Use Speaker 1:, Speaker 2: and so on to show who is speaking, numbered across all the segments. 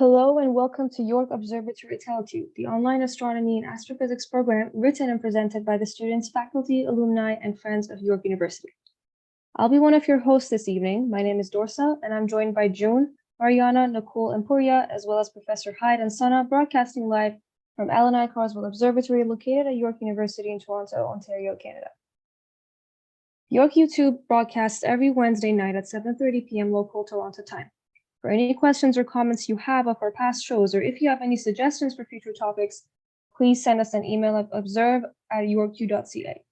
Speaker 1: Hello and welcome to York Observatory TeleTube, the online astronomy and astrophysics program written and presented by the students, faculty, alumni, and friends of York University. I'll be one of your hosts this evening. My name is Dorsa, and I'm joined by June, Marianna, Nakul, and Pouria, as well as Professor Hyde and Sunna, broadcasting live from AICO Observatory located at York University in Toronto, Ontario, Canada. York YouTube broadcasts every Wednesday night at 7:30 p.m. local Toronto time. For any questions or comments you have of our past shows, or if you have any suggestions for future topics, please send us an email at observe@yorku.ca.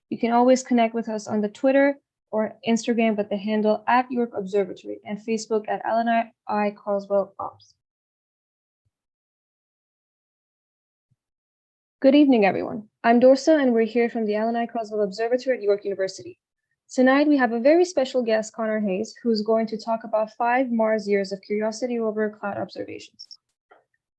Speaker 1: You can always connect with us on the Twitter or Instagram with the handle @York Observatory and Facebook at LNI Carswell Ops. Good evening, everyone. I'm Dorsa, and we're here from the LNI Carswell Observatory at York University. Tonight, we have a very special guest, Conor Hayes, who's going to talk about 5 Mars years of Curiosity rover cloud observations.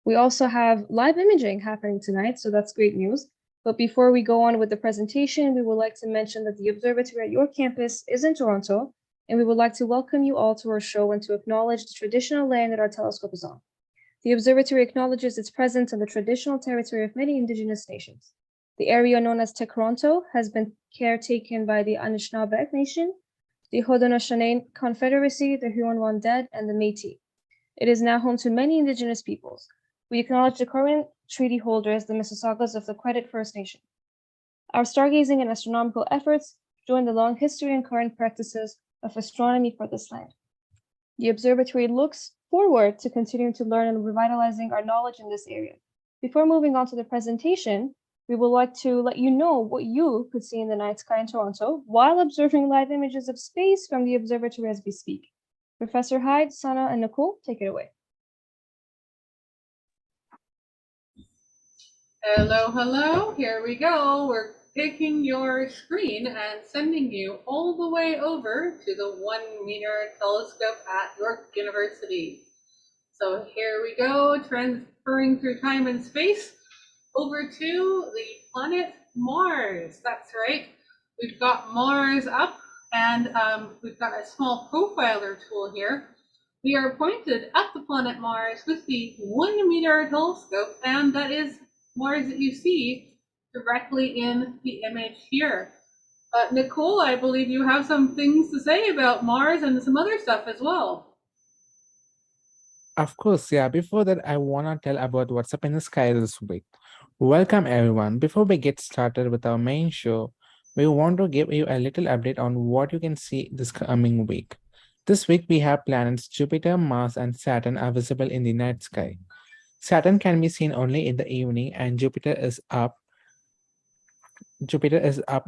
Speaker 1: We also have live imaging happening tonight, so that's great news. But before we go on with the presentation, we would like to mention that the observatory at York campus is in Toronto, and we would like to welcome you all to our show and to acknowledge the traditional land that our telescope is on. The observatory acknowledges its presence on the traditional territory of many Indigenous nations. The area known as Toronto has been caretaken by the Anishinaabe Nation, the Haudenosaunee Confederacy, the Huron-Wendat, and the Métis. It is now home to many Indigenous peoples. We acknowledge the current treaty holders, the Mississaugas of the Credit First Nation. Our stargazing and astronomical efforts join the long history and current practices of astronomy for this land. The observatory looks forward to continuing to learn and revitalizing our knowledge in this area. Before moving on to the presentation, we would like to let you know what you could see in the night sky in Toronto while observing live images of space from the observatory as we speak. Professor Hyde, Sunna, and Nakul, take it away.
Speaker 2: Hello. Here we go. We're taking your screen and sending you all the way over to the 1-meter telescope at York University. So here we go, transferring through time and space over to the planet Mars. That's right. We've got Mars up, and we've got a small profiler tool here. We are pointed at the planet Mars with the 1-meter telescope, and that is Mars that you see directly in the image here. Nakul, I believe you have some things to say about Mars and some other stuff as well.
Speaker 3: Of course, yeah. Before that, I want to tell about what's up in the sky this week. Welcome, everyone. Before we get started with our main show, we want to give you a little update on what you can see this coming week. This week, we have planets Jupiter, Mars, and Saturn are visible in the night sky. Saturn can be seen only in the evening, and Jupiter is up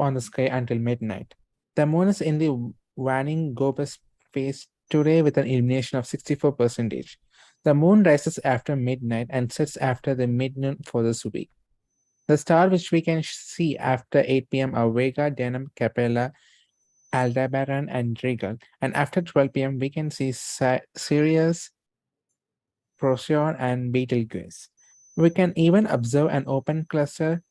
Speaker 3: on the sky until midnight. The moon is in the waning Gobus phase today with an illumination of 64%. The moon rises after midnight and sets after the midnoon for this week. The stars which we can see after 8 p.m. are Vega, Denham, Capella, Aldebaran, and Regal. And after 12 p.m., we can see Sirius, Procyon, and Betelgeuse. We can even observe an open cluster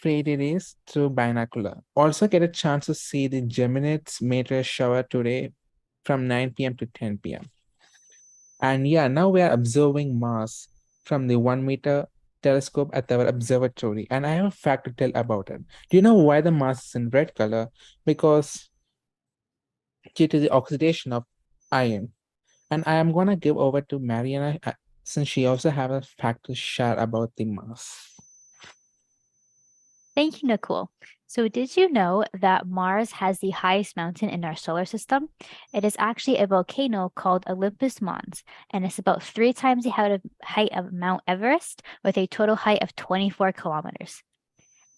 Speaker 3: Pleiades through binocular. Also get a chance to see the Geminids meteor shower today from 9 p.m. to 10 p.m. And yeah, now we are observing Mars from the 1-meter telescope at our observatory. And I have a fact to tell about it. Do you know why the Mars is in red color? Because due to the oxidation of iron. And I am going to give over to Marianna since she also have a fact to share about the Mars.
Speaker 4: Thank you, Nakul. So did you know that Mars has the highest mountain in our solar system? It is actually a volcano called Olympus Mons, and it's about 3 times the height of Mount Everest with a total height of 24 kilometers.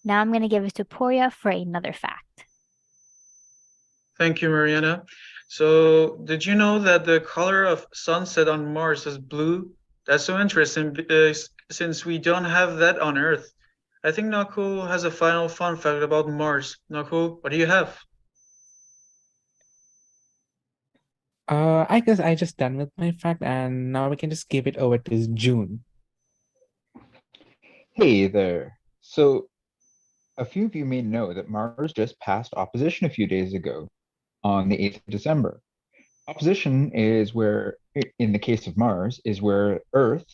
Speaker 4: Now I'm going to give it to Pouria for another fact.
Speaker 5: Thank you, Marianna. So did you know that the color of sunset on Mars is blue? That's so interesting because since we don't have that on Earth. I think Nakul has a final fun fact about Mars. Nakul, what do you have?
Speaker 3: I guess I just done with my fact, and now we can just give it over to June.
Speaker 6: Hey there. So, a few of you may know that Mars just passed opposition a few days ago on the 8th of December. Opposition is where in the case of Mars, is where Earth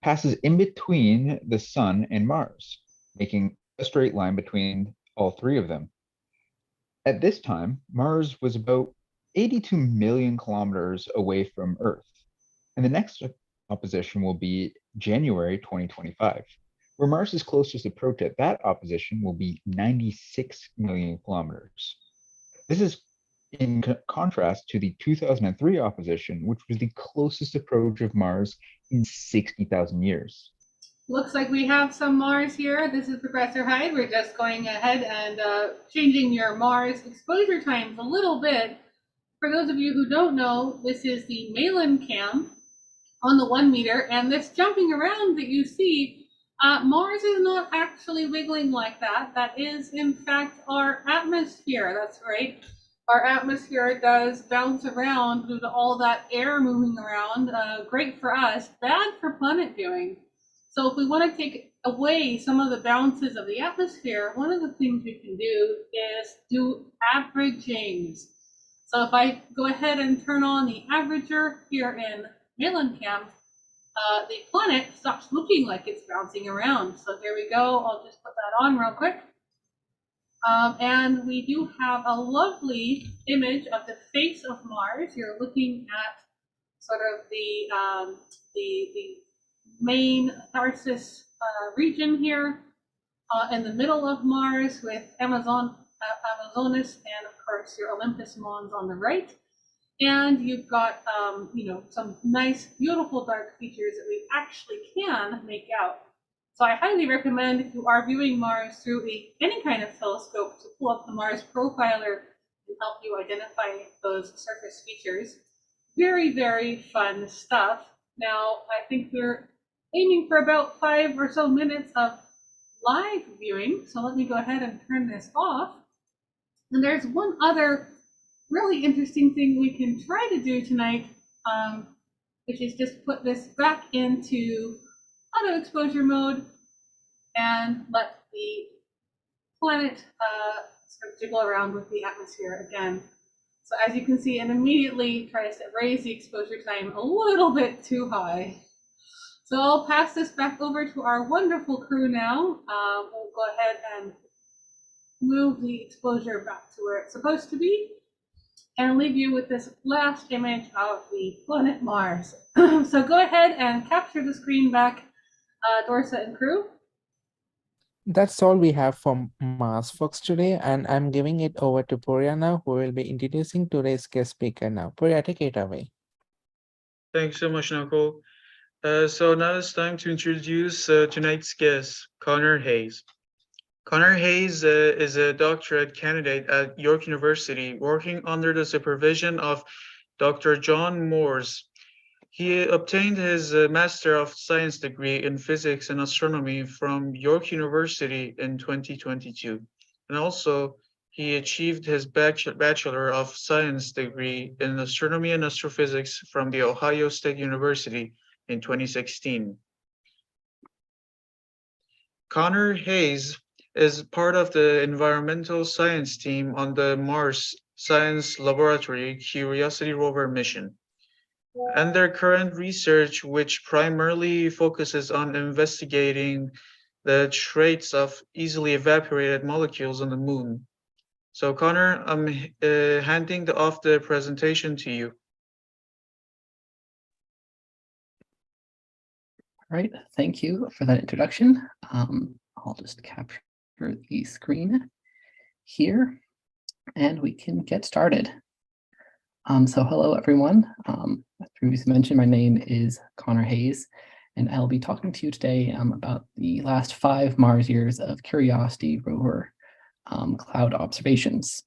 Speaker 6: passes in between the Sun and Mars, making a straight line between all three of them. At this time, Mars was about 82 million kilometers away from Earth, and the next opposition will be January 2025, where Mars's closest approach at that opposition will be 96 million kilometers. This is in contrast to the 2003 opposition, which was the closest approach of Mars in 60,000 years.
Speaker 2: Looks like we have some Mars here. This is Professor Hyde. We're just going ahead and changing your Mars exposure times a little bit. For those of you who don't know, this is the Malin cam on the 1 meter, and this jumping around that you see, Mars is not actually wiggling like that. That is, in fact, our atmosphere. That's right. Our atmosphere does bounce around due to all that air moving around. Great for us, bad for planet viewing. So if we want to take away some of the bounces of the atmosphere, one of the things we can do is do averagings. So if I go ahead and turn on the averager here in Malin cam, the planet stops looking like it's bouncing around. So here we go. I'll just put that on real quick. And we do have a lovely image of the face of Mars. You're looking at sort of the main Tharsis region here in the middle of Mars with Amazonas and of course your Olympus Mons on the right. And you've got some nice, beautiful dark features that we actually can make out. So I highly recommend, if you are viewing Mars through any kind of telescope, to pull up the Mars Profiler and help you identify those surface features. Very, very fun stuff. Now, I think we're aiming for about 5 or so minutes of live viewing. So let me go ahead and turn this off. And there's one other really interesting thing we can try to do tonight, which is just put this back into auto exposure mode and let the planet sort of jiggle around with the atmosphere again. So as you can see, it immediately tries to raise the exposure time a little bit too high. So I'll pass this back over to our wonderful crew now. We'll go ahead and move the exposure back to where it's supposed to be and leave you with this last image of the planet Mars. So go ahead and capture the screen back, Dorsa and crew.
Speaker 3: That's all we have for Mars Folks today, and I'm giving it over to Pouria now, who will be introducing today's guest speaker now. Pouria, take it away.
Speaker 5: Thanks so much, Nakul. So now it's time to introduce tonight's guest, Conor Hayes. Conor Hayes is a doctorate candidate at York University, working under the supervision of Dr. John Moores. He obtained his Master of Science degree in Physics and Astronomy from York University in 2022. And also, he achieved his Bachelor of Science degree in Astronomy and Astrophysics from The Ohio State University in 2016. Conor Hayes is part of the environmental science team on the Mars Science Laboratory Curiosity Rover mission. And their current research, which primarily focuses on investigating the traits of easily evaporated molecules on the moon. So Conor, I'm handing off the presentation to you.
Speaker 7: All right, thank you for that introduction. I'll just capture the screen here and we can get started. So hello, everyone. As previously mentioned, my name is Conor Hayes, and I'll be talking to you today about the last 5 Mars years of Curiosity rover cloud observations.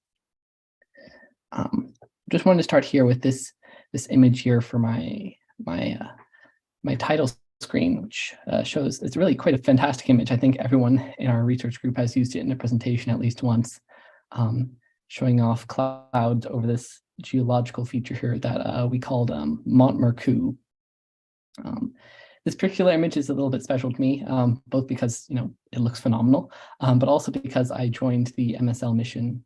Speaker 7: Just wanted to start here with this image here for my title screen, which shows, it's really quite a fantastic image. I think everyone in our research group has used it in a presentation at least once, showing off clouds over this geological feature here that we called Mont Mercou. This particular image is a little bit special to me, both because it looks phenomenal, but also because I joined the MSL mission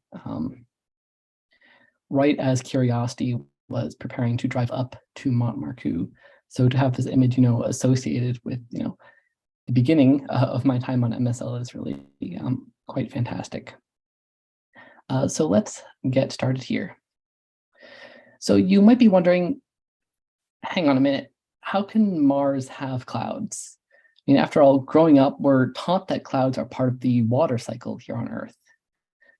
Speaker 7: right as Curiosity was preparing to drive up to Mont Marcoux. So to have this image, associated with, the beginning of my time on MSL is really quite fantastic. So let's get started here. So you might be wondering, hang on a minute, how can Mars have clouds? I mean, after all, growing up, we're taught that clouds are part of the water cycle here on Earth.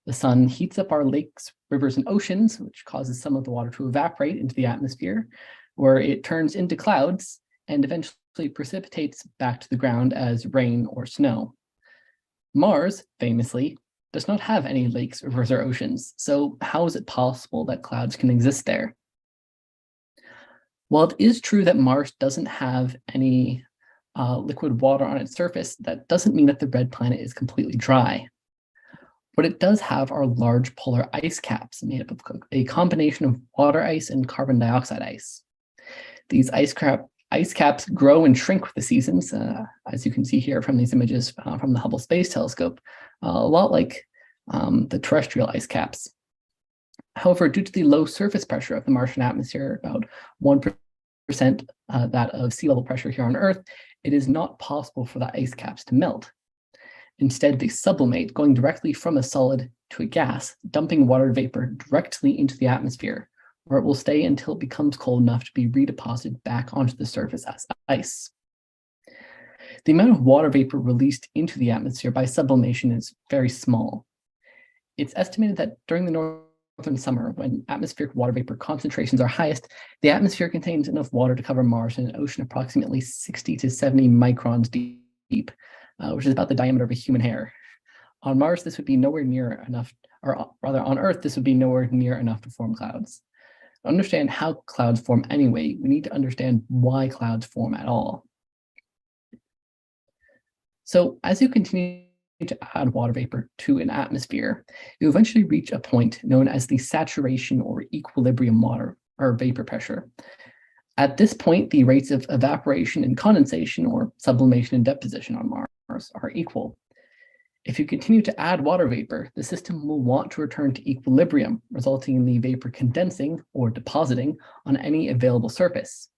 Speaker 7: The sun heats up our lakes, rivers, and oceans, which causes some of the water to evaporate into the atmosphere, where it turns into clouds and eventually precipitates back to the ground as rain or snow. Mars, famously, does not have any lakes, rivers, or oceans, so how is it possible that clouds can exist there? While it is true that Mars doesn't have any liquid water on its surface, that doesn't mean that the red planet is completely dry. What it does have are large polar ice caps made up of a combination of water ice and carbon dioxide ice. These ice caps grow and shrink with the seasons, as you can see here from these images from the Hubble Space Telescope, a lot like the terrestrial ice caps. However, due to the low surface pressure of the Martian atmosphere, about 1% that of sea level pressure here on Earth, it is not possible for the ice caps to melt. Instead, they sublimate, going directly from a solid to a gas, dumping water vapor directly into the atmosphere, where it will stay until it becomes cold enough to be redeposited back onto the surface as ice. The amount of water vapor released into the atmosphere by sublimation is very small. It's estimated that during the northern summer, when atmospheric water vapor concentrations are highest, the atmosphere contains enough water to cover Mars and an ocean approximately 60 to 70 microns deep, which is about the diameter of a human hair. On Mars, this would be nowhere near enough, or rather on Earth, this would be nowhere near enough to form clouds. To understand how clouds form anyway, we need to understand why clouds form at all. So as you continue to add water vapor to an atmosphere, you eventually reach a point known as the saturation or equilibrium water or vapor pressure. At this point, the rates of evaporation and condensation, or sublimation and deposition on Mars, are equal. If you continue to add water vapor, the system will want to return to equilibrium, resulting in the vapor condensing or depositing on any available surface.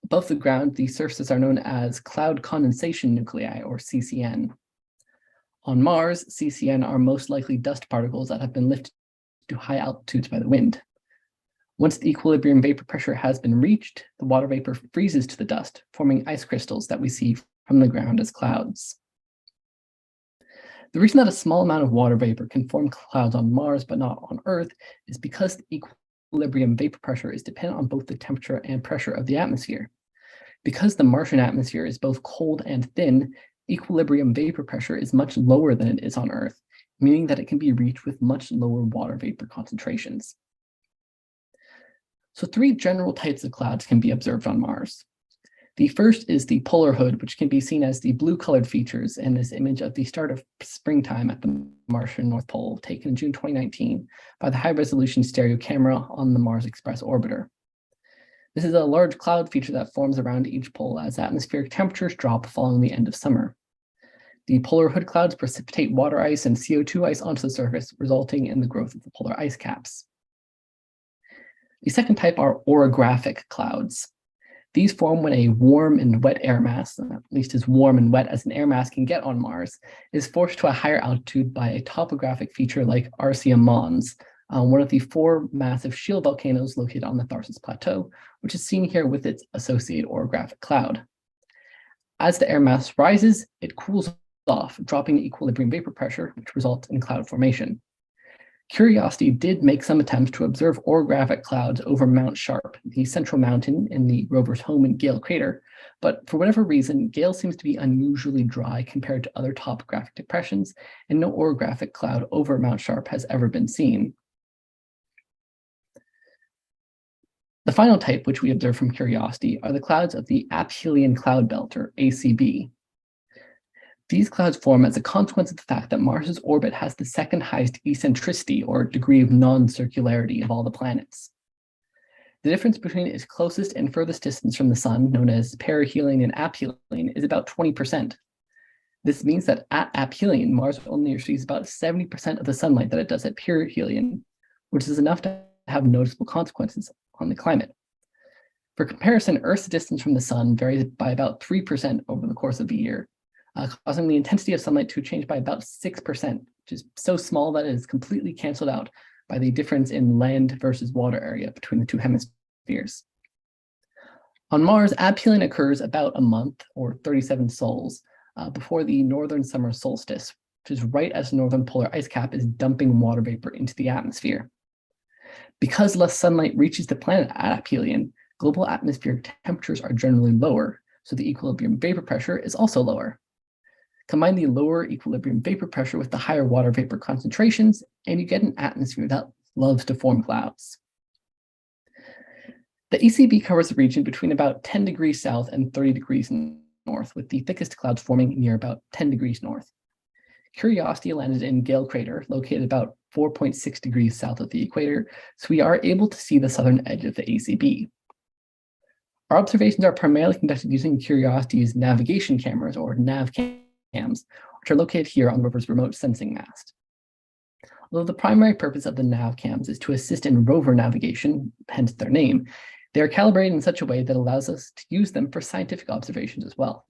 Speaker 7: Above the ground, these surfaces are known as cloud condensation nuclei, or CCN. On Mars, CCN are most likely dust particles that have been lifted to high altitudes by the wind. Once the equilibrium vapor pressure has been reached, the water vapor freezes to the dust, forming ice crystals that we see from the ground as clouds. The reason that a small amount of water vapor can form clouds on Mars but not on Earth is because the equilibrium vapor pressure is dependent on both the temperature and pressure of the atmosphere. Because the Martian atmosphere is both cold and thin, equilibrium vapor pressure is much lower than it is on Earth, meaning that it can be reached with much lower water vapor concentrations. So 3 general types of clouds can be observed on Mars. The first is the polar hood, which can be seen as the blue-colored features in this image of the start of springtime at the Martian North Pole, taken in June 2019 by the high-resolution stereo camera on the Mars Express orbiter. This is a large cloud feature that forms around each pole as atmospheric temperatures drop following the end of summer. The polar hood clouds precipitate water ice and CO2 ice onto the surface, resulting in the growth of the polar ice caps. The second type are orographic clouds. These form when a warm and wet air mass, at least as warm and wet as an air mass can get on Mars, is forced to a higher altitude by a topographic feature like Arsia Mons, one of the 4 massive shield volcanoes located on the Tharsis Plateau, which is seen here with its associated orographic cloud. As the air mass rises, it cools off, dropping the equilibrium vapor pressure, which results in cloud formation. Curiosity did make some attempts to observe orographic clouds over Mount Sharp, the central mountain in the rover's home in Gale Crater, but for whatever reason, Gale seems to be unusually dry compared to other topographic depressions, and no orographic cloud over Mount Sharp has ever been seen. The final type, which we observe from Curiosity, are the clouds of the aphelion cloud belt, or ACB. These clouds form as a consequence of the fact that Mars's orbit has the second highest eccentricity, or degree of non-circularity, of all the planets. The difference between its closest and furthest distance from the Sun, known as perihelion and aphelion, is about 20%. This means that at aphelion, Mars only receives about 70% of the sunlight that it does at perihelion, which is enough to have noticeable consequences on the climate. For comparison, Earth's distance from the sun varies by about 3% over the course of a year, causing the intensity of sunlight to change by about 6%, which is so small that it is completely canceled out by the difference in land versus water area between the two hemispheres. On Mars, aphelion occurs about a month, or 37 sols, before the northern summer solstice, which is right as the northern polar ice cap is dumping water vapor into the atmosphere. Because less sunlight reaches the planet at aphelion, global atmospheric temperatures are generally lower, so the equilibrium vapor pressure is also lower. Combine the lower equilibrium vapor pressure with the higher water vapor concentrations, and you get an atmosphere that loves to form clouds. The ACB covers a region between about 10 degrees south and 30 degrees north, with the thickest clouds forming near about 10 degrees north. Curiosity landed in Gale Crater, located about 4.6 degrees south of the equator, so we are able to see the southern edge of the ACB. Our observations are primarily conducted using Curiosity's navigation cameras, or nav cams, which are located here on the rover's remote sensing mast. Although the primary purpose of the nav cams is to assist in rover navigation, hence their name, they are calibrated in such a way that allows us to use them for scientific observations as well.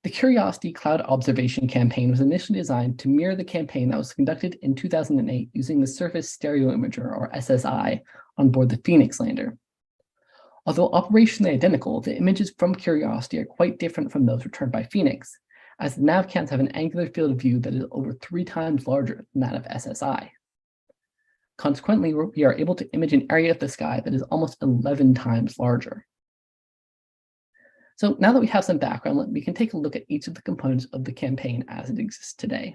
Speaker 7: The Curiosity Cloud Observation Campaign was initially designed to mirror the campaign that was conducted in 2008 using the Surface Stereo Imager, or SSI, on board the Phoenix lander. Although operationally identical, the images from Curiosity are quite different from those returned by Phoenix, as the nav cams have an angular field of view that is over 3 times larger than that of SSI. Consequently, we are able to image an area of the sky that is almost 11 times larger. So now that we have some background, we can take a look at each of the components of the campaign as it exists today.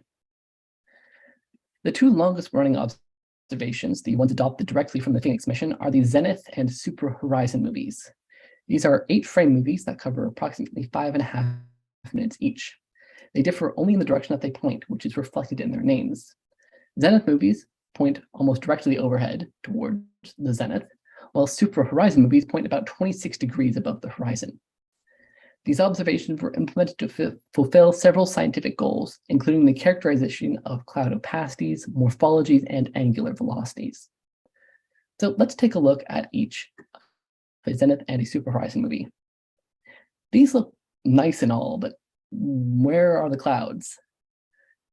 Speaker 7: The two longest running observations, the ones adopted directly from the Phoenix mission, are the Zenith and Super Horizon movies. These are 8-frame movies that cover approximately 5.5 minutes each. They differ only in the direction that they point, which is reflected in their names. Zenith movies point almost directly overhead towards the zenith, while Super Horizon movies point about 26 degrees above the horizon. These observations were implemented to fulfill several scientific goals, including the characterization of cloud opacities, morphologies, and angular velocities. So let's take a look at each, a Zenith and a Super Horizon movie. These look nice and all, but where are the clouds?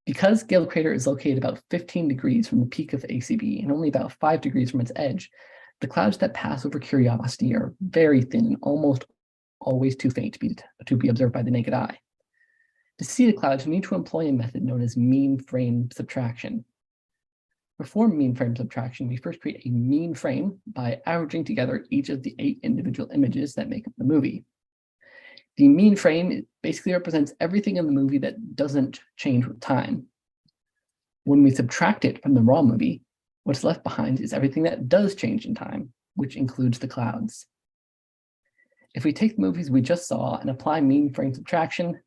Speaker 7: Because Gale Crater is located about 15 degrees from the peak of the ACB and only about 5 degrees from its edge, the clouds that pass over Curiosity are very thin and almost always too faint to be observed by the naked eye. To see the clouds, we need to employ a method known as mean frame subtraction. To perform mean frame subtraction, we first create a mean frame by averaging together each of the 8 individual images that make up the movie. The mean frame basically represents everything in the movie that doesn't change with time. When we subtract it from the raw movie, what's left behind is everything that does change in time, which includes the clouds. If we take the movies we just saw and apply mean frame subtraction,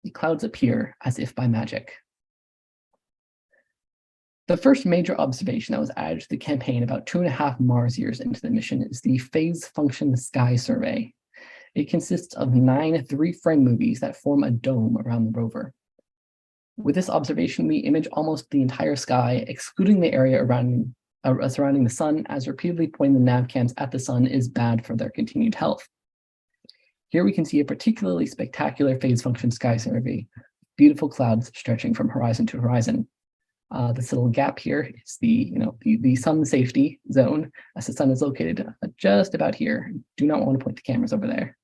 Speaker 7: the clouds appear as if by magic. The first major observation that was added to the campaign about 2.5 Mars years into the mission is the phase function sky survey. It consists of 9 3-frame movies that form a dome around the rover. With this observation, we image almost the entire sky, excluding the area surrounding the sun, as repeatedly pointing the nav cams at the sun is bad for their continued health. Here we can see a particularly spectacular phase function sky survey, beautiful clouds stretching from horizon to horizon. This little gap here is the sun safety zone, as the sun is located just about here. Do not want to point the cameras over there.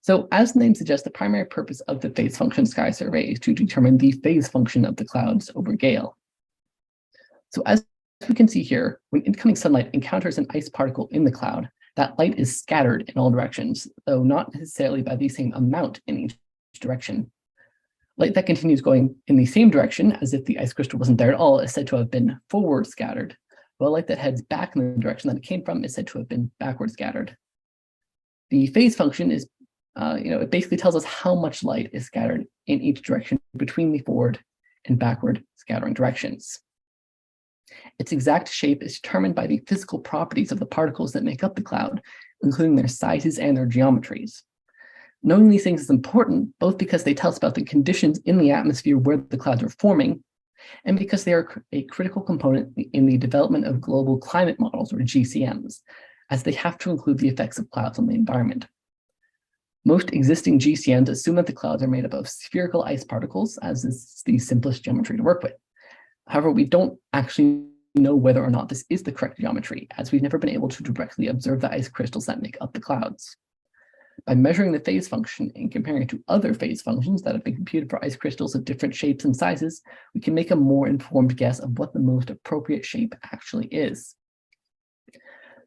Speaker 7: So as the name suggests, the primary purpose of the phase function sky survey is to determine the phase function of the clouds over Gale. So as we can see here, when incoming sunlight encounters an ice particle in the cloud, that light is scattered in all directions, though not necessarily by the same amount in each direction. Light that continues going in the same direction, as if the ice crystal wasn't there at all, is said to have been forward scattered, while light that heads back in the direction that it came from is said to have been backward scattered. The phase function is, it basically tells us how much light is scattered in each direction between the forward and backward scattering directions. Its exact shape is determined by the physical properties of the particles that make up the cloud, including their sizes and their geometries. Knowing these things is important, both because they tell us about the conditions in the atmosphere where the clouds are forming, and because they are a critical component in the development of global climate models, or GCMs, as they have to include the effects of clouds on the environment. Most existing GCMs assume that the clouds are made up of spherical ice particles, as is the simplest geometry to work with. However, we don't actually know whether or not this is the correct geometry, as we've never been able to directly observe the ice crystals that make up the clouds. By measuring the phase function and comparing it to other phase functions that have been computed for ice crystals of different shapes and sizes, we can make a more informed guess of what the most appropriate shape actually is.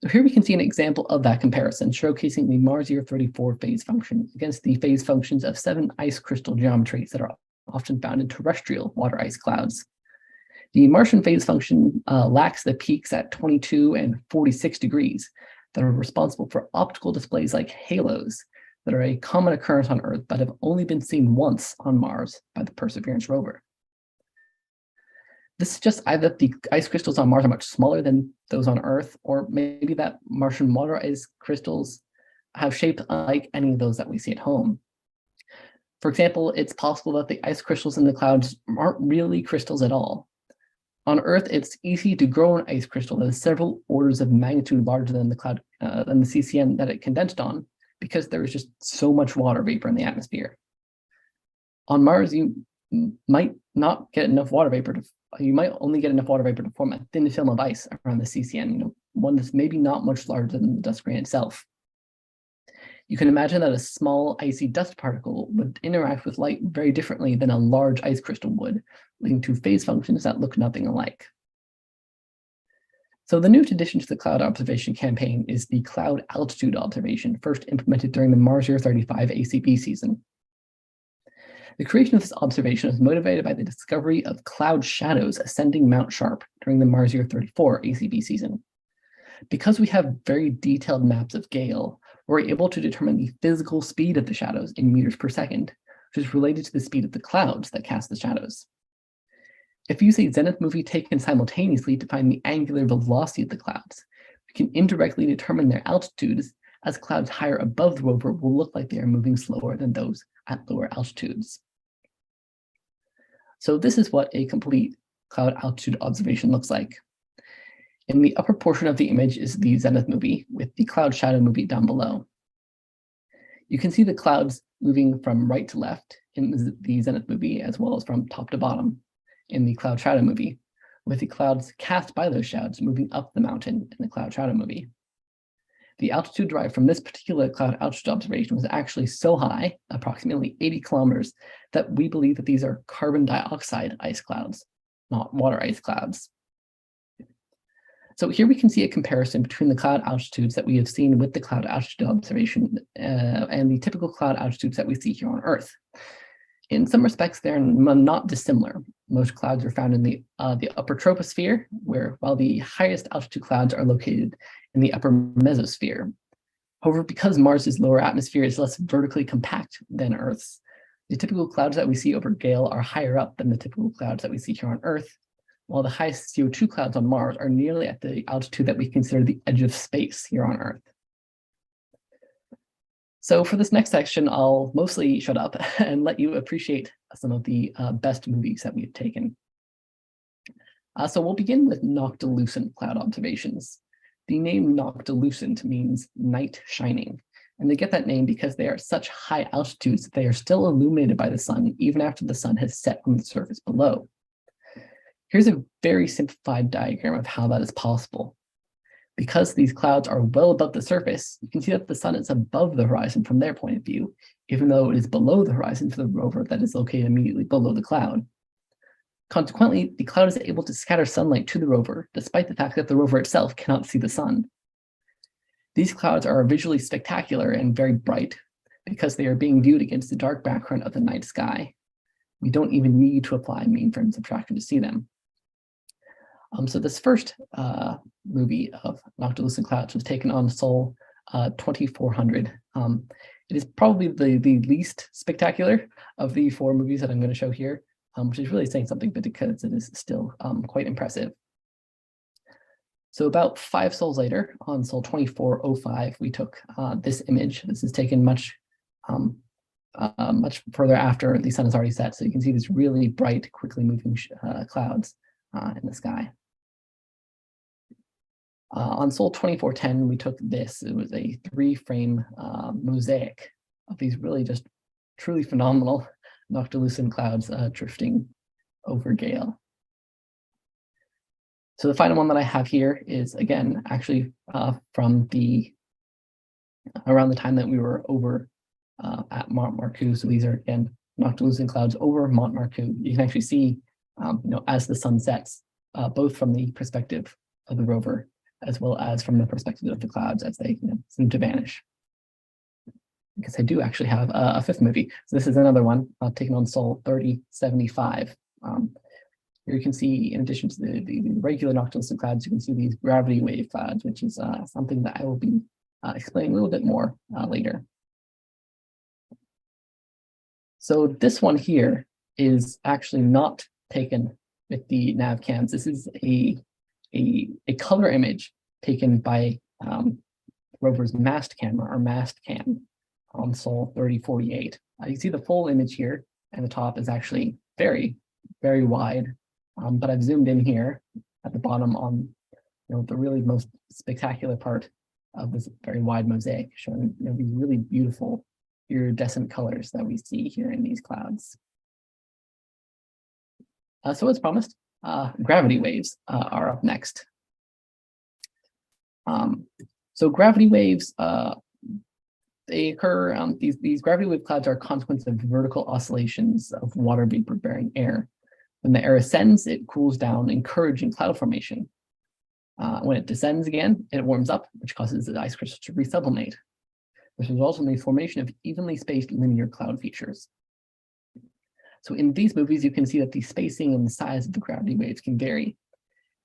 Speaker 7: So here we can see an example of that comparison, showcasing the Mars year 34 phase function against the phase functions of 7 ice crystal geometries that are often found in terrestrial water ice clouds. The Martian phase function lacks the peaks at 22 and 46 degrees that are responsible for optical displays like halos that are a common occurrence on Earth but have only been seen once on Mars by the Perseverance rover. This suggests either that the ice crystals on Mars are much smaller than those on Earth, or maybe that Martian water ice crystals have shapes unlike any of those that we see at home. For example, it's possible that the ice crystals in the clouds aren't really crystals at all. On Earth, it's easy to grow an ice crystal that is several orders of magnitude larger than the cloud, than the CCN that it condensed on, because there is just so much water vapor in the atmosphere. On Mars, you might not get enough water vapor you might only get enough water vapor to form a thin film of ice around the CCN, one that's maybe not much larger than the dust grain itself. You can imagine that a small icy dust particle would interact with light very differently than a large ice crystal would, leading to phase functions that look nothing alike. So the new addition to the cloud observation campaign is the cloud altitude observation, first implemented during the Mars year 35 ACB season. The creation of this observation was motivated by the discovery of cloud shadows ascending Mount Sharp during the Mars year 34 ACB season. Because we have very detailed maps of Gale, we're able to determine the physical speed of the shadows in meters per second, which is related to the speed of the clouds that cast the shadows. If you use a zenith movie taken simultaneously to find the angular velocity of the clouds, we can indirectly determine their altitudes, as clouds higher above the rover will look like they are moving slower than those at lower altitudes. So this is what a complete cloud altitude observation looks like. In the upper portion of the image is the zenith movie, with the cloud shadow movie down below. You can see the clouds moving from right to left in the zenith movie, as well as from top to bottom in the cloud shadow movie, with the clouds cast by those shadows moving up the mountain in the cloud shadow movie. The altitude derived from this particular cloud altitude observation was actually so high, approximately 80 kilometers, that we believe that these are carbon dioxide ice clouds, not water ice clouds. So here we can see a comparison between the cloud altitudes that we have seen with the cloud altitude observation and the typical cloud altitudes that we see here on Earth. In some respects, they're not dissimilar. Most clouds are found in the upper troposphere, while the highest altitude clouds are located in the upper mesosphere. However, because Mars's lower atmosphere is less vertically compact than Earth's, the typical clouds that we see over Gale are higher up than the typical clouds that we see here on Earth, while the highest CO2 clouds on Mars are nearly at the altitude that we consider the edge of space here on Earth. So for this next section, I'll mostly shut up and let you appreciate some of the best movies that we've taken. So we'll begin with noctilucent cloud observations. The name noctilucent means night shining, and they get that name because they are at such high altitudes that they are still illuminated by the sun even after the sun has set on the surface below. Here's a very simplified diagram of how that is possible. Because these clouds are well above the surface, you can see that the sun is above the horizon from their point of view, even though it is below the horizon for the rover that is located immediately below the cloud. Consequently, the cloud is able to scatter sunlight to the rover, despite the fact that the rover itself cannot see the sun. These clouds are visually spectacular and very bright because they are being viewed against the dark background of the night sky. We don't even need to apply mean-frame subtraction to see them. So this first movie of noctilucent clouds was taken on Sol 2400. It is probably the least spectacular of the 4 movies that I'm going to show here, which is really saying something because it is still quite impressive. So about 5 sols later, on Sol 2405, we took this image. This is taken much much further after the sun has already set. So you can see these really bright, quickly moving clouds in the sky. On Sol 2410, we took this. It was a 3-frame mosaic of these really just truly phenomenal noctilucent clouds drifting over Gale. So the final one that I have here is, again, actually from around the time that we were over at Mont Marcoux. So these are, again, noctilucent clouds over Mont Marcoux. You can actually see, as the sun sets, both from the perspective of the rover as well as from the perspective of the clouds as they seem to vanish. Because I do actually have a 5th movie. So this is another one taken on Sol 3075. Here you can see, in addition to the regular noctilucent clouds, you can see these gravity wave clouds, which is something that I will be explaining a little bit more later. So this one here is actually not taken with the nav cams. This is a color image taken by Rover's mast camera, or mast cam, on Sol 3048. You can see the full image here, and the top is actually very, very wide. But I've zoomed in here at the bottom on the really most spectacular part of this very wide mosaic, showing these really beautiful iridescent colors that we see here in these clouds. So as promised, gravity waves are up next. So gravity waves, they occur, these gravity wave clouds are a consequence of vertical oscillations of water vapor bearing air. When the air ascends, it cools down, encouraging cloud formation. When it descends again, it warms up, which causes the ice crystals to resublimate, which results in the formation of evenly spaced linear cloud features. So in these movies, you can see that the spacing and the size of the gravity waves can vary.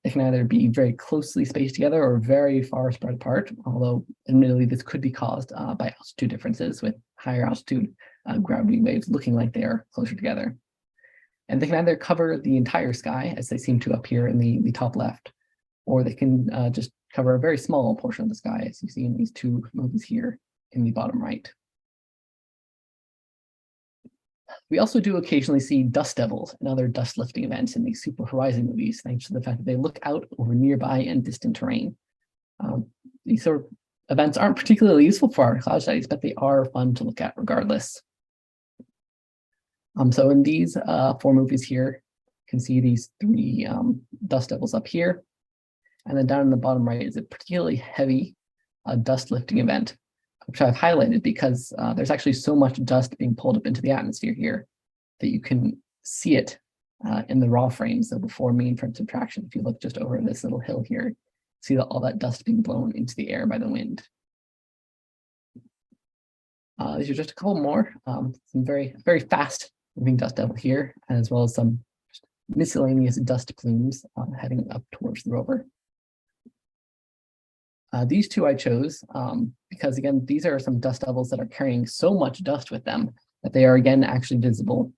Speaker 7: They can either be very closely spaced together or very far spread apart, although admittedly this could be caused by altitude differences, with higher altitude gravity waves looking like they are closer together. And they can either cover the entire sky, as they seem to up here in the top left, or they can just cover a very small portion of the sky, as you see in these 2 movies here in the bottom right. We also do occasionally see dust devils and other dust lifting events in these super horizon movies, thanks to the fact that they look out over nearby and distant terrain. These sort of events aren't particularly useful for our cloud studies, but they are fun to look at regardless. So in these 4 movies here, you can see these 3 dust devils up here. And then down in the bottom right is a particularly heavy dust lifting event, which I've highlighted because there's actually so much dust being pulled up into the atmosphere here that you can see it in the raw frames, so before mean frame subtraction. If you look just over this little hill here, see all that dust being blown into the air by the wind. These are just a couple more, some very, very fast moving dust devil here, as well as some miscellaneous dust plumes heading up towards the rover. These 2 I chose because, again, these are some dust devils that are carrying so much dust with them that they are, again, actually visible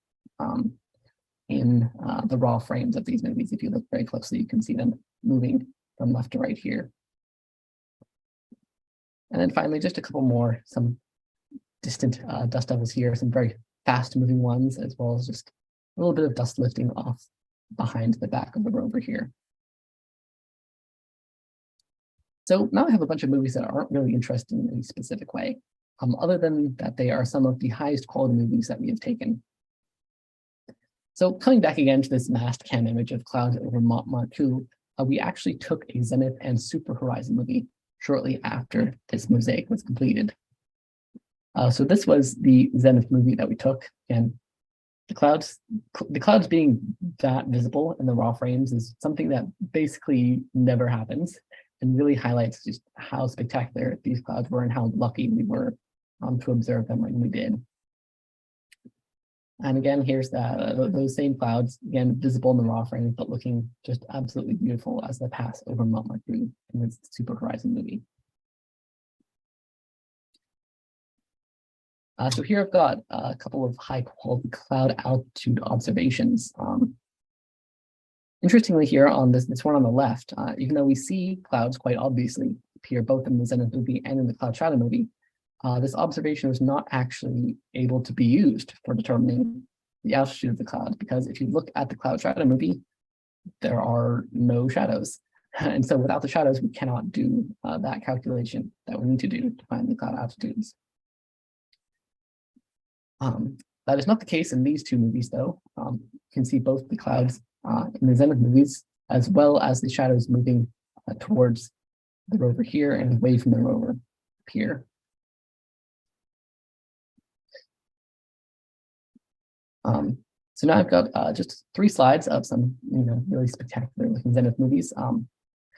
Speaker 7: in the raw frames of these movies. If you look very closely, you can see them moving from left to right here. And then finally, just a couple more, some distant dust devils here, some very fast moving ones, as well as just a little bit of dust lifting off behind the back of the rover here. So now I have a bunch of movies that aren't really interesting in any specific way, other than that they are some of the highest quality movies that we have taken. So coming back again to this mast cam image of clouds over Mont Marcoux, we actually took a zenith and super horizon movie shortly after this mosaic was completed. So this was the zenith movie that we took, and the clouds being that visible in the raw frames is something that basically never happens, and really highlights just how spectacular these clouds were and how lucky we were to observe them when we did. And again, here's those same clouds, again, visible in the raw frame, but looking just absolutely beautiful as they pass over Mont Marcoux in this super horizon movie. So here I've got a couple of high quality cloud altitude observations. Interestingly here on this one on the left, even though we see clouds quite obviously appear both in the zenith movie and in the cloud shadow movie, this observation was not actually able to be used for determining the altitude of the cloud, because if you look at the cloud shadow movie, there are no shadows. And so without the shadows, we cannot do that calculation that we need to do to find the cloud altitudes. That is not the case in these two movies, though. You can see both the clouds in the zenith movies, as well as the shadows moving towards the rover here and away from the rover here. So now I've got just 3 slides of some, really spectacular looking zenith movies.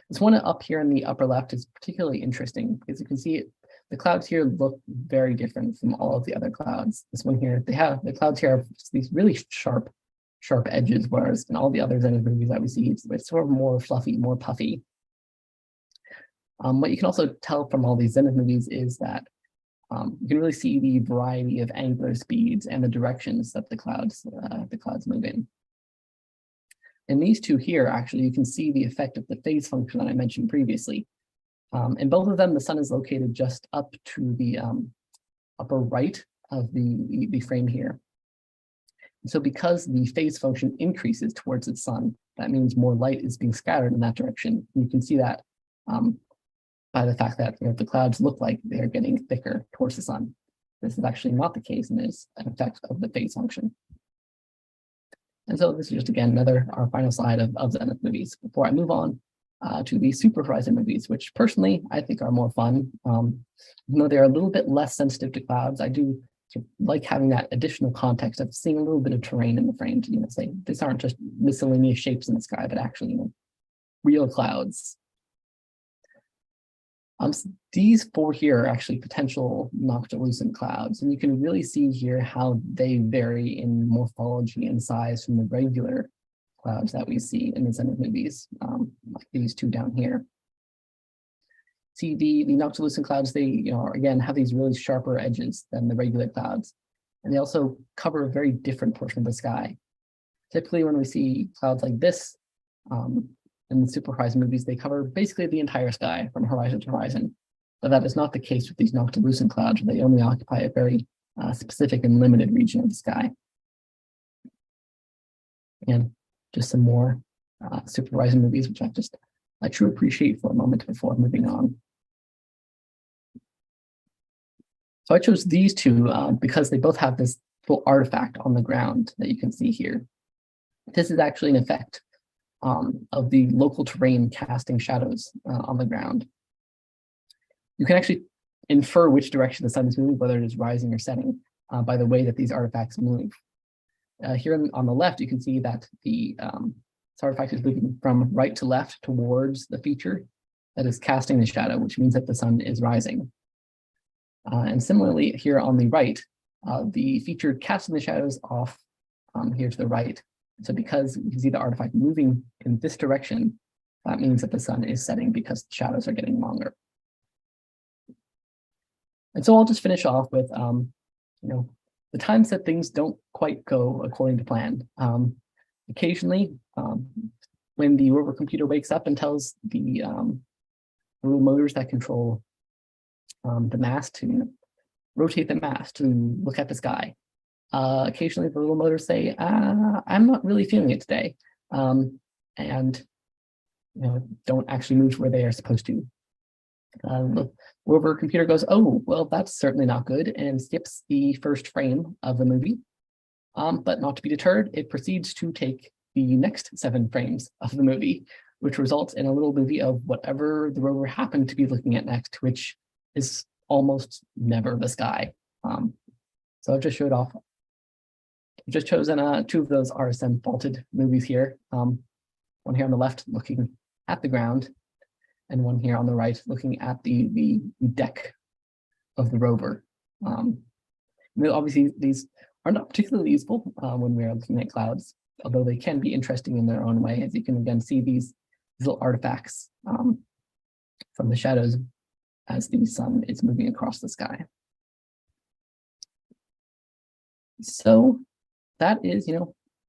Speaker 7: This one up here in the upper left is particularly interesting because you can see the clouds here look very different from all of the other clouds. This one here, the clouds here have these really sharp edges, whereas in all the other zenith movies that we see, it's sort of more fluffy, more puffy. What you can also tell from all these zenith movies is that you can really see the variety of angular speeds and the directions that the clouds move in. In these two here, actually, you can see the effect of the phase function that I mentioned previously. In both of them, the sun is located just up to the upper right of the frame here. And so because the phase function increases towards its sun, that means more light is being scattered in that direction. And you can see that by the fact that the clouds look like they're getting thicker towards the sun. This is actually not the case, and is an effect of the phase function. And so this is just, again, our final slide of zenith movies before I move on to the super horizon movies, which personally I think are more fun. Even though they're a little bit less sensitive to clouds, I do sort of like having that additional context of seeing a little bit of terrain in the frame to say these aren't just miscellaneous shapes in the sky, but actually real clouds. These 4 here are actually potential noctilucent clouds, and you can really see here how they vary in morphology and size from the regular clouds that we see in the zenith movies, like these 2 down here. See, the noctilucent clouds, they again have these really sharper edges than the regular clouds, and they also cover a very different portion of the sky. Typically, when we see clouds like this, in the super horizon movies, they cover basically the entire sky from horizon to horizon. But that is not the case with these noctilucent clouds. They only occupy a very specific and limited region of the sky. And just some more super horizon movies, which I truly appreciate for a moment before moving on. So I chose these 2 because they both have this full artifact on the ground that you can see here. This is actually an effect of the local terrain casting shadows on the ground. You can actually infer which direction the sun is moving, whether it is rising or setting, by the way that these artifacts move. Here on the left, you can see that this artifact is moving from right to left towards the feature that is casting the shadow, which means that the sun is rising. And similarly, here on the right, the feature casting the shadows off here to the right. So because you can see the artifact moving in this direction, that means that the sun is setting because the shadows are getting longer. And so I'll just finish off with, the times that things don't quite go according to plan. Occasionally, when the rover computer wakes up and tells the little motors that control the mast to rotate the mast to look at the sky. Occasionally the little motors say, I'm not really feeling it today, and don't actually move where they are supposed to. The rover computer goes, oh, well, that's certainly not good, and skips the first frame of the movie. But not to be deterred, it proceeds to take the next 7 frames of the movie, which results in a little movie of whatever the rover happened to be looking at next, which is almost never the sky. So I've just chosen 2 of those RSM faulted movies here. One here on the left looking at the ground, and one here on the right looking at the deck of the rover. Obviously, these are not particularly useful when we are looking at clouds, although they can be interesting in their own way, as you can again see these little artifacts from the shadows as the sun is moving across the sky. So that is,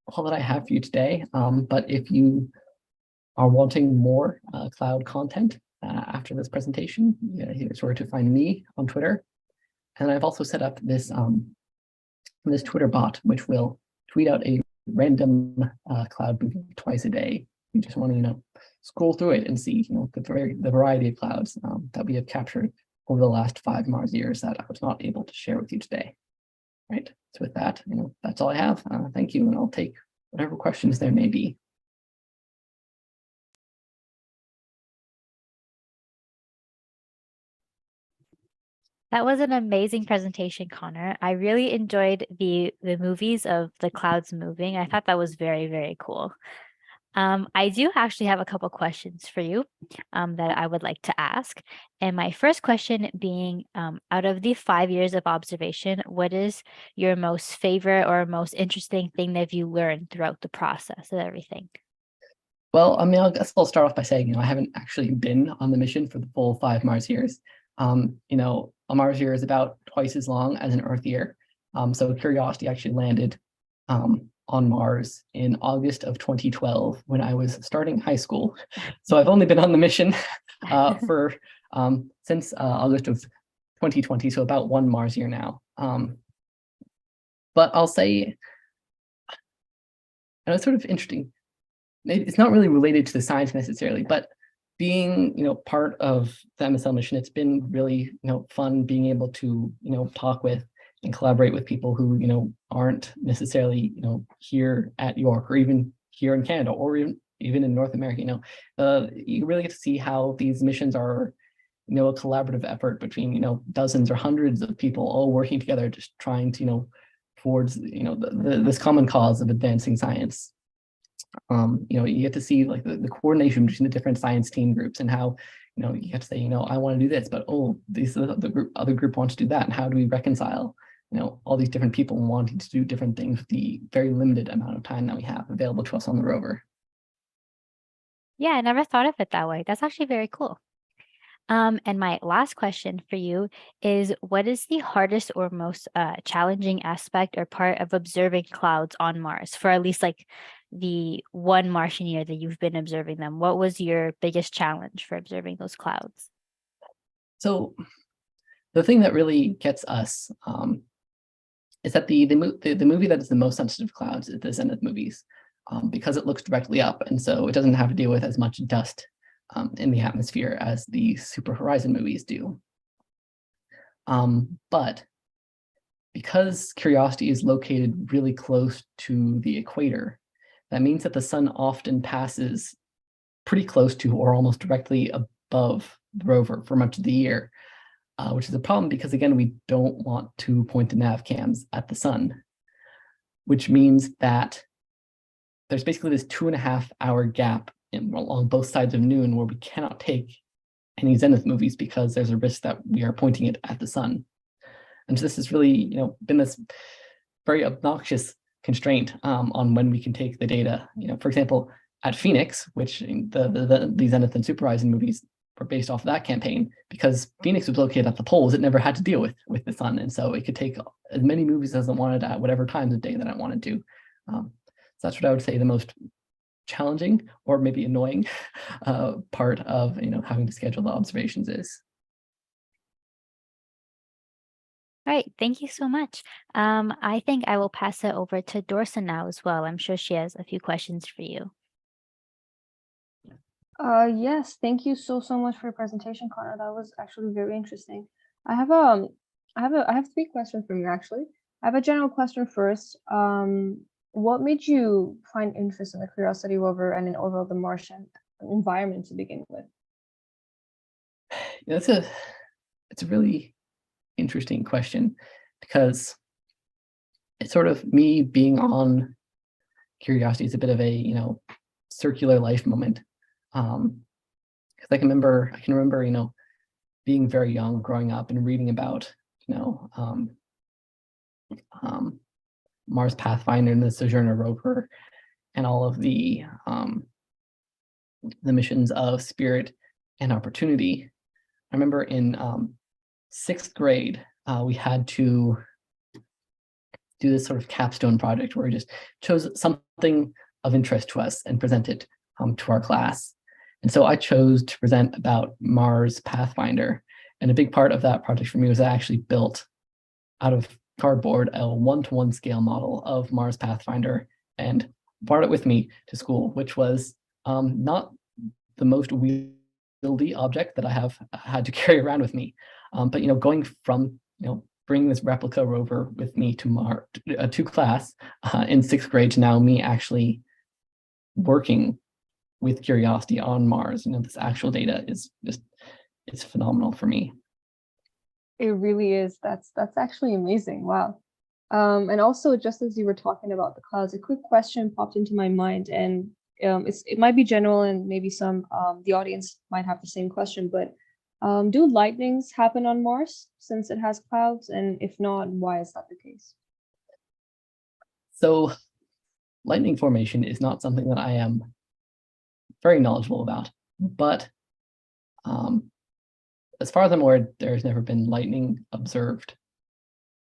Speaker 7: all that I have for you today. But if you are wanting more cloud content after this presentation, here's where to find me on Twitter. And I've also set up this this Twitter bot, which will tweet out a random cloud movie twice a day. You just want to, scroll through it and see, the variety of clouds that we have captured over the last 5 Mars years that I was not able to share with you today. Right. So with that, that's all I have. Thank you, and I'll take whatever questions there may be.
Speaker 4: That was an amazing presentation, Connor. I really enjoyed the movies of the clouds moving. I thought that was very, very cool. I do actually have a couple questions for you that I would like to ask. And my first question being, out of the 5 years of observation, what is your most favorite or most interesting thing that you learned throughout the process of everything?
Speaker 7: Well, I guess I'll start off by saying, I haven't actually been on the mission for the full 5 Mars years. A Mars year is about twice as long as an Earth year. So Curiosity actually landed on Mars in August of 2012 when I was starting high school. So I've only been on the mission for since August of 2020, so about 1 Mars year now. But I'll say, it's sort of interesting. It's not really related to the science necessarily, but being, part of the MSL mission, it's been really, fun being able to, talk with and collaborate with people who, aren't necessarily, here at York or even here in Canada or even in North America. You really get to see how these missions are, a collaborative effort between, dozens or hundreds of people all working together, just trying to, towards, this common cause of advancing science. You get to see like the coordination between the different science team groups and how, you have to say, I want to do this, but the other group wants to do that. And how do we reconcile, all these different people wanting to do different things with the very limited amount of time that we have available to us on the rover?
Speaker 4: Yeah, I never thought of it that way. That's actually very cool. And my last question for you is, what is the hardest or most challenging aspect or part of observing clouds on Mars for at least like the 1 Martian year that you've been observing them? What was your biggest challenge for observing those clouds?
Speaker 7: So the thing that really gets us is that the movie that is the most sensitive to clouds is the Zenith movies, because it looks directly up, and so it doesn't have to deal with as much dust in the atmosphere as the Super Horizon movies do. But because Curiosity is located really close to the equator, that means that the sun often passes pretty close to or almost directly above the rover for much of the year, which is a problem because, again, we don't want to point the nav cams at the sun, which means that there's basically this 2.5-hour gap along both sides of noon where we cannot take any Zenith movies because there's a risk that we are pointing it at the sun. And so this has really, been this very obnoxious constraint on when we can take the data. For example, at Phoenix, which the Zenith and Super Horizon movies were based off of that campaign, because Phoenix was located at the poles, it never had to deal with the sun, and so it could take as many movies as it wanted at whatever times of day that it wanted to. So that's what I would say the most challenging or maybe annoying part of having to schedule the observations is.
Speaker 4: All right, thank you so much. I think I will pass it over to Dorsa now as well. I'm sure she has a few questions for you.
Speaker 1: Yes, thank you so much for your presentation, Connor. That was actually very interesting. I have 3 questions for you actually. I have a general question first. What made you find interest in the Curiosity rover and in overall the Martian environment to begin with?
Speaker 7: It's a really interesting question, because it's sort of me being on Curiosity is a bit of a circular life moment. Because I can remember being very young, growing up and reading about Mars Pathfinder and the Sojourner rover and all of the missions of Spirit and Opportunity. I remember in 6th grade, we had to do this sort of capstone project where we just chose something of interest to us and present it to our class. And so I chose to present about Mars Pathfinder. And a big part of that project for me was I actually built out of cardboard a 1-to-1 scale model of Mars Pathfinder and brought it with me to school, which was not the most wieldy object that I have had to carry around with me. But going from bringing this replica rover with me to class in 6th grade to now me actually working with Curiosity on Mars, this actual data is just, it's phenomenal for me.
Speaker 1: It really is. That's actually amazing. Wow. And also, just as you were talking about the clouds, a quick question popped into my mind, and it might be general, and maybe some the audience might have the same question. But do lightnings happen on Mars since it has clouds? And if not, why is that the case?
Speaker 7: So, lightning formation is not something that I am very knowledgeable about, but as far as I'm aware, there's never been lightning observed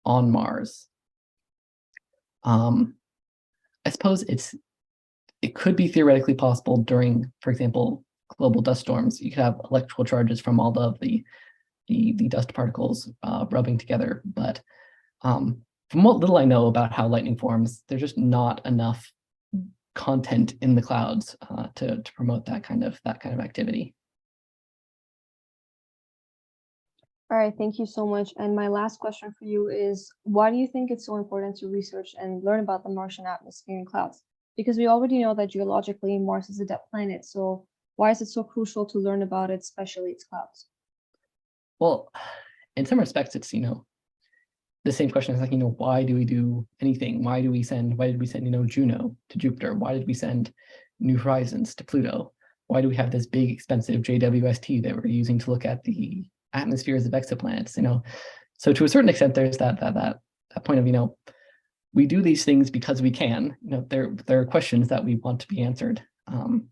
Speaker 7: on Mars. I suppose it could be theoretically possible during, for example, global dust storms. You could have electrical charges from all of the dust particles rubbing together. But from what little I know about how lightning forms, there's just not enough content in the clouds to promote that kind of activity.
Speaker 1: All right, thank you so much. And my last question for you is, why do you think it's so important to research and learn about the Martian atmosphere and clouds? Because we already know that geologically Mars is a dead planet. So why is it so crucial to learn about it, especially its clouds?
Speaker 7: Well, in some respects, it's, the same question is like, why do we do anything? Why did we send, Juno to Jupiter? Why did we send New Horizons to Pluto? Why do we have this big, expensive JWST that we're using to look at the atmospheres of exoplanets? So to a certain extent, there's that point of, we do these things because we can. There are questions that we want to be answered, and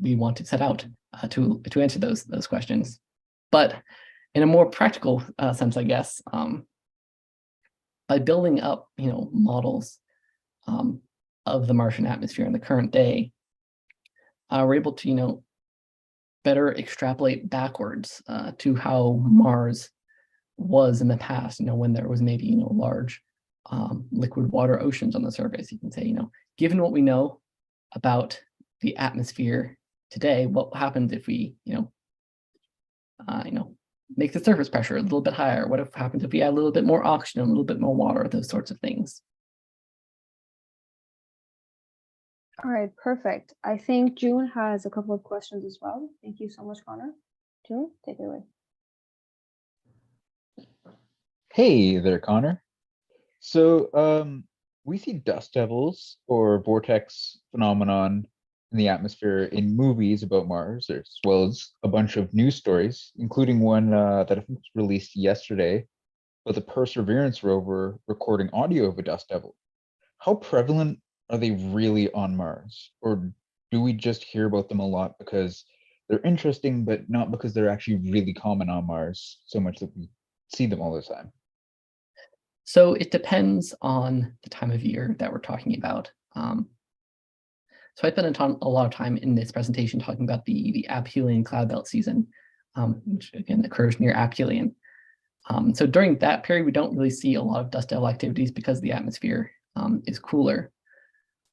Speaker 7: we want to set out to answer those questions. But in a more practical sense, I guess, by building up models of the Martian atmosphere in the current day, we're able to better extrapolate backwards to how Mars was in the past, when there was maybe large liquid water oceans on the surface. You can say, given what we know about the atmosphere today, what happens if we make the surface pressure a little bit higher? What happens if we add a little bit more oxygen, a little bit more water, those sorts of things.
Speaker 1: All right, perfect. I think June has a couple of questions as well. Thank you so much, Connor. June, take it away.
Speaker 6: Hey there, Connor. So we see dust devils or vortex phenomenon in the atmosphere in movies about Mars, as well as a bunch of news stories, including one that I think was released yesterday about the Perseverance rover recording audio of a dust devil. How prevalent are they really on Mars? Or do we just hear about them a lot because they're interesting, but not because they're actually really common on Mars so much that we see them all the time?
Speaker 7: So it depends on the time of year that we're talking about. So I spent a lot of time in this presentation talking about the aphelion cloud belt season, which again occurs near aphelion. So during that period, we don't really see a lot of dust devil activities because the atmosphere is cooler.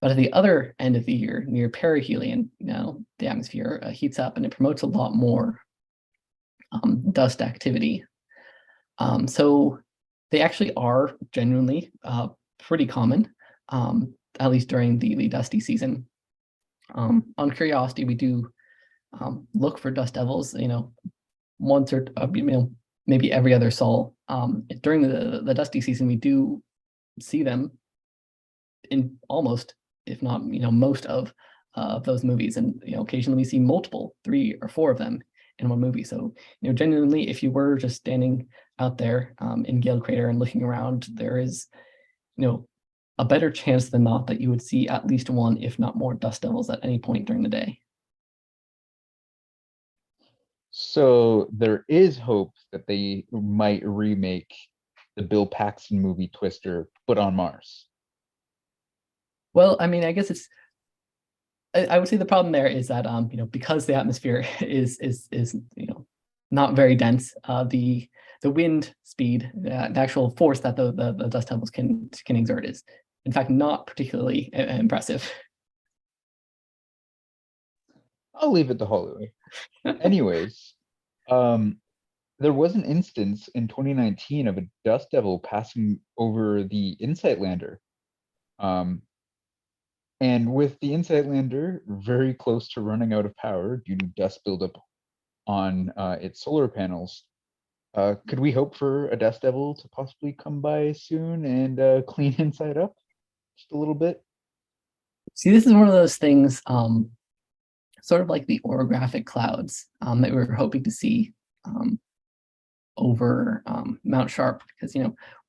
Speaker 7: But at the other end of the year, near perihelion, the atmosphere heats up and it promotes a lot more dust activity. So they actually are genuinely pretty common, at least during the dusty season. On Curiosity, we do look for dust devils, once or maybe every other sol. During the dusty season, we do see them in almost, if not most of those movies, and occasionally we see multiple, 3 or 4 of them in one movie. So genuinely, if you were just standing out there in Gale Crater and looking around, there is a better chance than not that you would see at least one, if not more, dust devils at any point during the day.
Speaker 6: So there is hope that they might remake the Bill Paxton movie Twister, but on Mars.
Speaker 7: Well, I mean, I guess I would say the problem there is that because the atmosphere is not very dense, the the wind speed, the actual force that the dust devils can exert is, in fact, not particularly impressive.
Speaker 6: I'll leave it to Holloway. Anyways, there was an instance in 2019 of a dust devil passing over the Insight lander. And with the Insight lander very close to running out of power due to dust buildup on its solar panels, could we hope for a dust devil to possibly come by soon and clean Insight up just a little bit?
Speaker 7: See, this is one of those things, sort of like the orographic clouds that we were hoping to see over Mount Sharp, because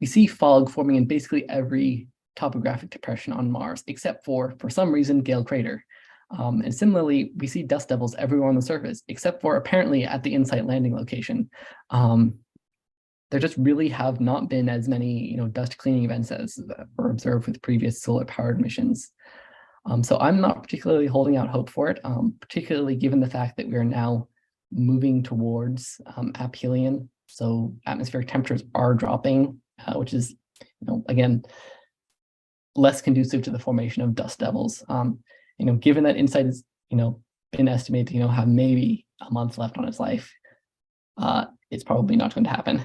Speaker 7: we see fog forming in basically every topographic depression on Mars, except for some reason, Gale Crater. And similarly, we see dust devils everywhere on the surface, except for apparently at the Insight landing location. There just really have not been as many dust cleaning events as were observed with previous solar-powered missions. So I'm not particularly holding out hope for it, particularly given the fact that we are now moving towards aphelion. So atmospheric temperatures are dropping, which is, again, less conducive to the formation of dust devils. Given that Insight has, been estimated to, have maybe a month left on its life, it's probably not going to happen.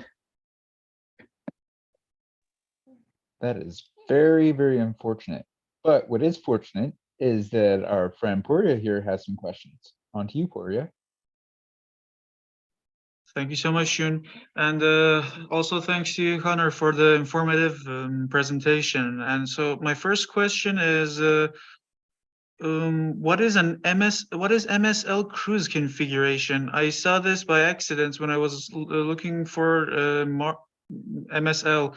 Speaker 6: That is very, very unfortunate. But what is fortunate is that our friend Pouria here has some questions. On to you, Pouria.
Speaker 5: Thank you so much, Shun. And also thanks to you, Conor, for the informative presentation. And so my first question is, what is MSL cruise configuration? I saw this by accident when I was looking for MSL,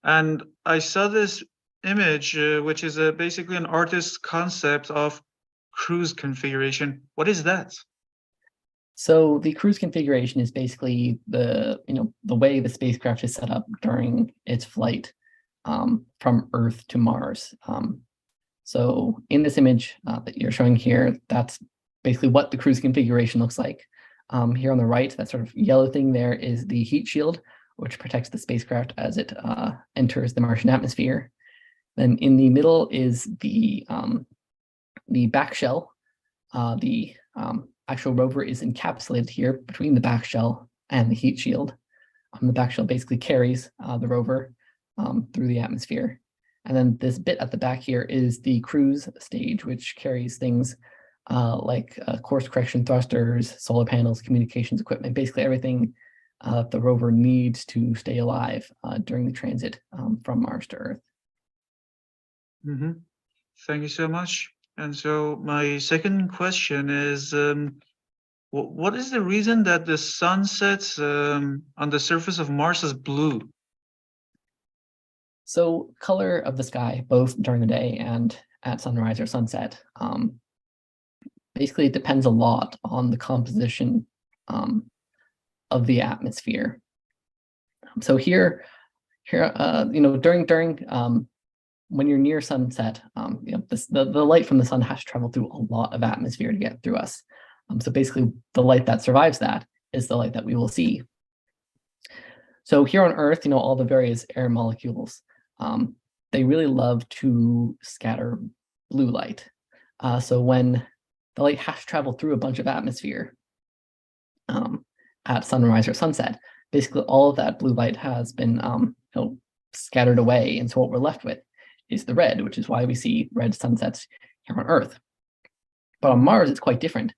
Speaker 5: and I saw this image, which is basically an artist's concept of cruise configuration. What is that?
Speaker 7: So the cruise configuration is basically the way the spacecraft is set up during its flight from Earth to Mars. So in this image that you're showing here, that's basically what the cruise configuration looks like. Here on the right, that sort of yellow thing there is the heat shield, which protects the spacecraft as it enters the Martian atmosphere. Then in the middle is the back shell. The actual rover is encapsulated here between the back shell and the heat shield. The back shell basically carries the rover through the atmosphere. And then this bit at the back here is the cruise stage, which carries things like course correction thrusters, solar panels, communications equipment, basically everything the rover needs to stay alive during the transit from Mars to Earth.
Speaker 5: Mm-hmm. Thank you so much. And so my second question is, what is the reason that the sun sets on the surface of Mars as blue?
Speaker 7: So color of the sky, both during the day and at sunrise or sunset, basically it depends a lot on the composition of the atmosphere. So here, during when you're near sunset, the light from the sun has to travel through a lot of atmosphere to get through us. So basically, the light that survives that is the light that we will see. So here on Earth, all the various air molecules, they really love to scatter blue light. So when the light has to travel through a bunch of atmosphere at sunrise or sunset, basically all of that blue light has been scattered away. And so what we're left with is the red, which is why we see red sunsets here on Earth. But on Mars, it's quite different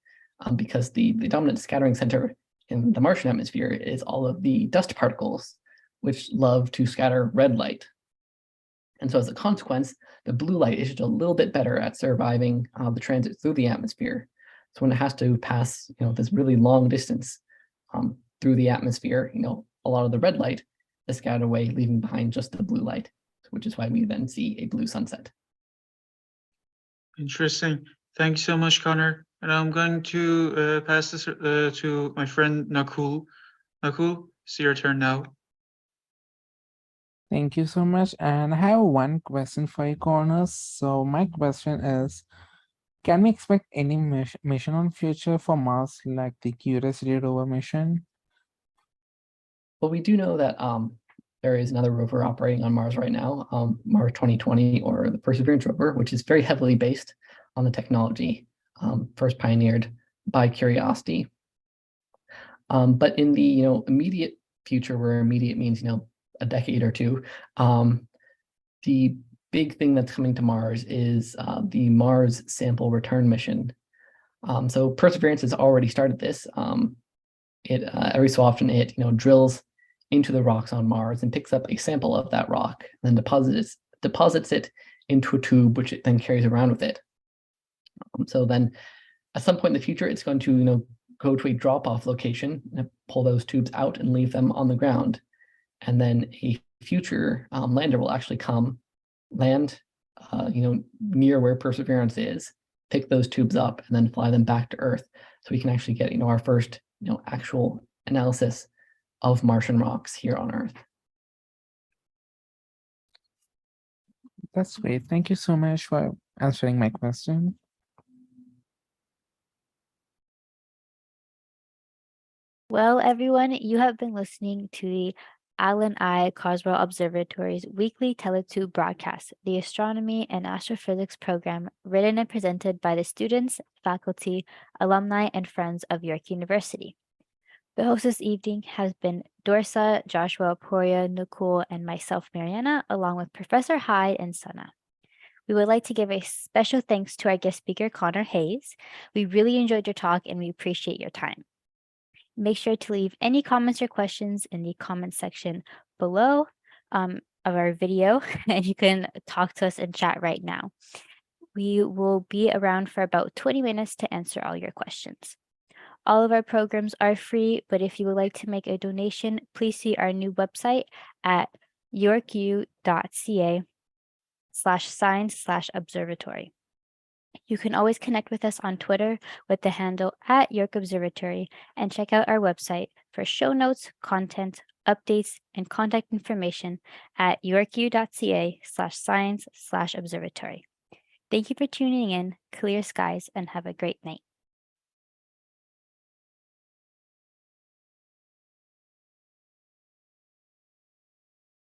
Speaker 7: because the dominant scattering center in the Martian atmosphere is all of the dust particles, which love to scatter red light. And so as a consequence, the blue light is just a little bit better at surviving the transit through the atmosphere. So when it has to pass, this really long distance through the atmosphere, a lot of the red light is scattered away, leaving behind just the blue light, which is why we then see a blue sunset.
Speaker 5: Interesting. Thank you so much, Conor. And I'm going to pass this to my friend Nakul. Nakul, it's your turn now.
Speaker 3: Thank you so much. And I have one question for you, Conor. So my question is, can we expect any mission on future for Mars, like the Curiosity rover mission?
Speaker 7: Well, we do know that there is another rover operating on Mars right now, Mars 2020, or the Perseverance rover, which is very heavily based on the technology first pioneered by Curiosity. But in the immediate future, where immediate means a decade or two, the big thing that's coming to Mars is the Mars Sample Return mission. So Perseverance has already started this. It every so often it drills into the rocks on Mars and picks up a sample of that rock, and then deposits it into a tube, which it then carries around with it. So then, at some point in the future, it's going to go to a drop-off location and pull those tubes out and leave them on the ground, and then a future lander will actually come, land, near where Perseverance is, pick those tubes up, and then fly them back to Earth, so we can actually get our first actual analysis of Martian rocks here on Earth.
Speaker 3: That's great. Thank you so much for answering my question.
Speaker 4: Well, everyone, you have been listening to the Allen I. Coswell Observatory's weekly TeleTube broadcast, the Astronomy and Astrophysics program, written and presented by the students, faculty, alumni, and friends of York University. The host this evening has been Dorsa, Joshua, Pouria, Nakul, and myself, Marianna, along with Professor Hyde and Sunna. We would like to give a special thanks to our guest speaker, Conor Hayes. We really enjoyed your talk and we appreciate your time. Make sure to leave any comments or questions in the comment section below of our video, and you can talk to us in chat right now. We will be around for about 20 minutes to answer all your questions. All of our programs are free, but if you would like to make a donation, please see our new website at yorku.ca/science/observatory. You can always connect with us on Twitter with the handle @YorkObservatory and check out our website for show notes, content, updates, and contact information at yorku.ca/science/observatory. Thank you for tuning in, clear skies, and have a great night.